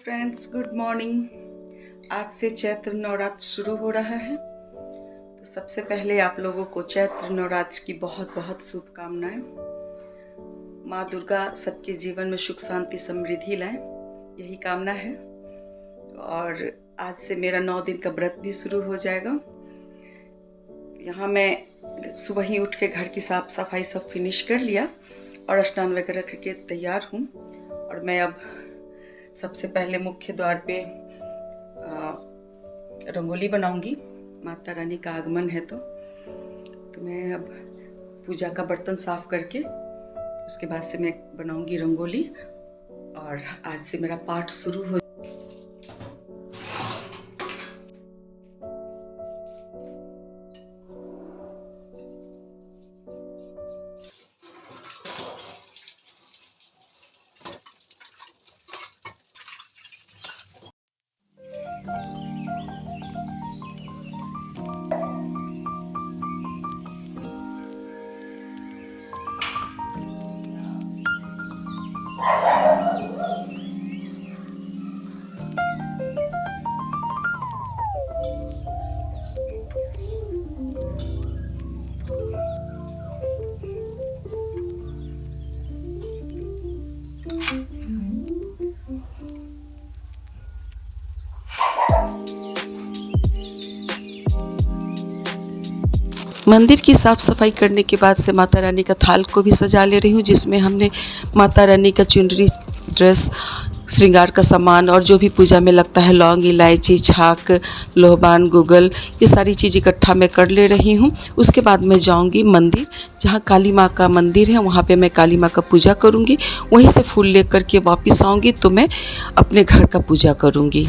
Friends, good morning. आज से चैत्र नवरात्र शुरू हो रहा है, तो सबसे पहले आप लोगों को चैत्र नवरात्र की बहुत बहुत शुभकामनाएं। माँ दुर्गा सबके जीवन में सुख शांति समृद्धि लाएं, यही कामना है। और आज से मेरा 9 दिन का व्रत भी शुरू हो जाएगा। यहाँ मैं सुबह ही उठ के घर की साफ सफाई सब फिनिश कर लिया और स्नान वगैरह करके तैयार हूँ। और मैं अब सबसे पहले मुख्य द्वार पे रंगोली बनाऊंगी। माता रानी का आगमन है तो मैं अब पूजा का बर्तन साफ करके उसके बाद से मैं बनाऊंगी रंगोली। और आज से मेरा पाठ शुरू हो। मंदिर की साफ़ सफाई करने के बाद से माता रानी का थाल को भी सजा ले रही हूँ, जिसमें हमने माता रानी का चुनरी, ड्रेस, श्रृंगार का सामान और जो भी पूजा में लगता है, लौंग, इलायची, छाक, लोहबान, गुगल, ये सारी चीज़ इकट्ठा मैं कर ले रही हूँ। उसके बाद मैं जाऊँगी मंदिर, जहाँ काली माँ का मंदिर है, वहाँ पे मैं काली माँ का पूजा करूँगी। वहीं से फूल लेकर के वापस आऊँगी तो मैं अपने घर का पूजा करूँगी।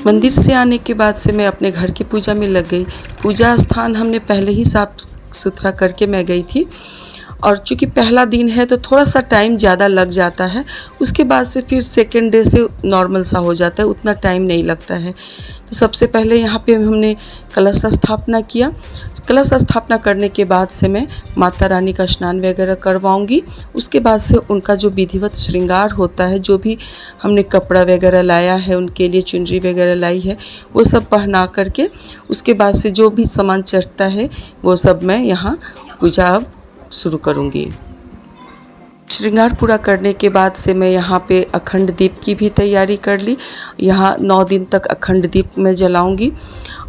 मंदिर से आने के बाद से मैं अपने घर की पूजा में लग गई। पूजा स्थान हमने पहले ही साफ सुथरा करके मैं गई थी, और चूँकि पहला दिन है तो थोड़ा सा टाइम ज़्यादा लग जाता है। उसके बाद से फिर सेकेंड डे से नॉर्मल सा हो जाता है, उतना टाइम नहीं लगता है। तो सबसे पहले यहाँ पे हमने कलश स्थापना किया। कलश स्थापना करने के बाद से मैं माता रानी का स्नान वगैरह करवाऊंगी। उसके बाद से उनका जो विधिवत श्रृंगार होता है, जो भी हमने कपड़ा वगैरह लाया है उनके लिए, चुनरी वगैरह लाई है, वो सब पहना करके उसके बाद से जो भी सामान चढ़ता है वो सब मैं यहाँ पूजा अब शुरू करूँगी। श्रृंगार पूरा करने के बाद से मैं यहाँ पे अखंड दीप की भी तैयारी कर ली। यहाँ 9 दिन तक अखंड दीप मैं जलाऊंगी।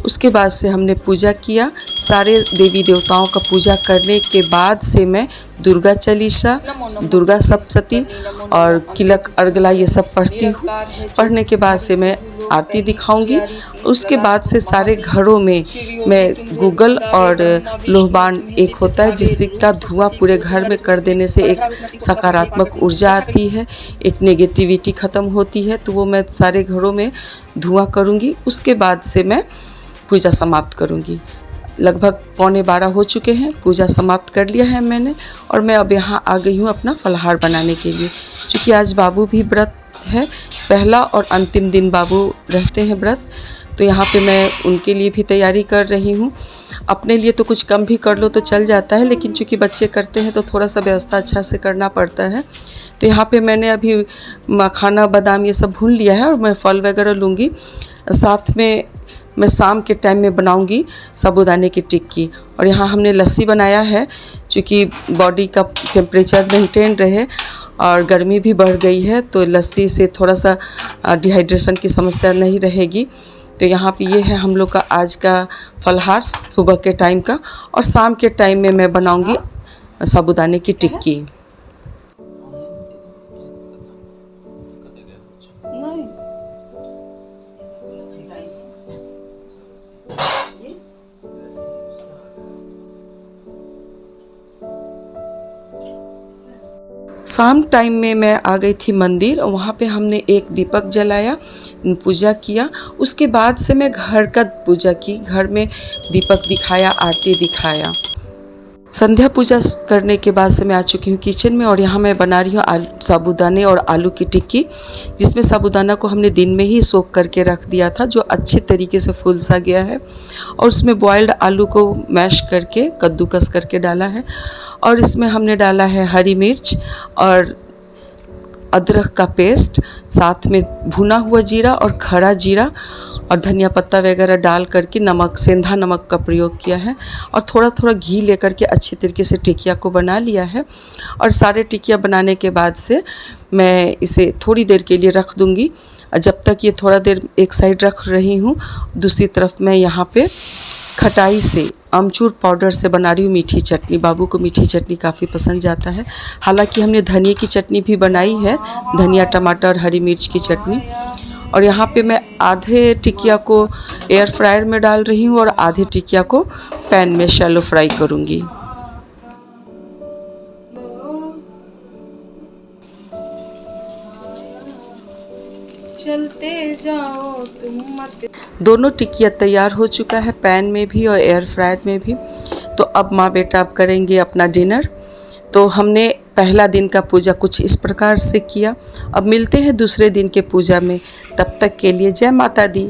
उसके बाद से हमने पूजा किया। सारे देवी देवताओं का पूजा करने के बाद से मैं दुर्गा चालीसा, दुर्गा सप्तशती और किलक अर्गला ये सब पढ़ती हूँ। पढ़ने के बाद से मैं आरती दिखाऊंगी। उसके बाद से सारे घरों में मैं गूगल और लोहबान एक होता है, जिसका धुआं पूरे घर में कर देने से एक सकारात्मक ऊर्जा आती है, एक नेगेटिविटी ख़त्म होती है। तो वो मैं सारे घरों में धुआं करूंगी। उसके बाद से मैं पूजा समाप्त करूंगी। लगभग 11:15 हो चुके हैं, पूजा समाप्त कर लिया है मैंने। और मैं अब यहाँ आ गई हूँ अपना फलाहार बनाने के लिए। चूँकि आज बाबू भी व्रत है, पहला और अंतिम दिन बाबू रहते हैं व्रत, तो यहाँ पे मैं उनके लिए भी तैयारी कर रही हूँ। अपने लिए तो कुछ कम भी कर लो तो चल जाता है, लेकिन चूँकि बच्चे करते हैं तो थोड़ा सा व्यवस्था अच्छा से करना पड़ता है। तो यहाँ पे मैंने अभी मखाना, बादाम ये सब भून लिया है और मैं फल वगैरह लूँगी। साथ में मैं शाम के टाइम में बनाऊंगी साबूदाने की टिक्की। और यहाँ हमने लस्सी बनाया है, चूँकि बॉडी का टेम्परेचर मेंटेन रहे और गर्मी भी बढ़ गई है, तो लस्सी से थोड़ा सा डिहाइड्रेशन की समस्या नहीं रहेगी। तो यहाँ पे ये है हम लोग का आज का फलहार सुबह के टाइम का। और शाम के टाइम में मैं बनाऊंगी साबूदाने की टिक्की। शाम टाइम में मैं आ गई थी मंदिर, और वहाँ पे हमने एक दीपक जलाया, पूजा किया। उसके बाद से मैं घर का पूजा की, घर में दीपक दिखाया, आरती दिखाया। संध्या पूजा करने के बाद से मैं आ चुकी हूँ किचन में और यहाँ मैं बना रही हूँ साबूदाने और आलू की टिक्की, जिसमें साबूदाना को हमने दिन में ही सोख करके रख दिया था, जो अच्छे तरीके से फूल सा गया है। और उसमें बॉइल्ड आलू को मैश करके कद्दूकस करके डाला है और इसमें हमने डाला है हरी मिर्च और अदरक का पेस्ट, साथ में भुना हुआ जीरा और खड़ा जीरा और धनिया पत्ता वगैरह डाल करके नमक, सेंधा नमक का प्रयोग किया है और थोड़ा थोड़ा घी लेकर के अच्छे तरीके से टिकिया को बना लिया है। और सारे टिकिया बनाने के बाद से मैं इसे थोड़ी देर के लिए रख दूँगी। जब तक ये थोड़ा देर एक साइड रख रही हूँ, दूसरी तरफ मैं यहाँ पे खटाई से अमचूर पाउडर से बना रही हूँ मीठी चटनी। बाबू को मीठी चटनी काफ़ी पसंद जाता है। हालांकि हमने धनिया की चटनी भी बनाई है, धनिया टमाटर और हरी मिर्च की चटनी। और यहाँ पे मैं आधे टिकिया को एयर फ्रायर में डाल रही हूँ और आधे टिकिया को पैन में शैलो फ्राई करूँगी। चलते जाओ तुम मत। दोनों टिकिया तैयार हो चुका है, पैन में भी और एयर फ्रायर में भी। तो अब माँ बेटा अब करेंगे अपना डिनर। तो हमने पहला दिन का पूजा कुछ इस प्रकार से किया। अब मिलते हैं दूसरे दिन के पूजा में, तब तक के लिए जय माता दी।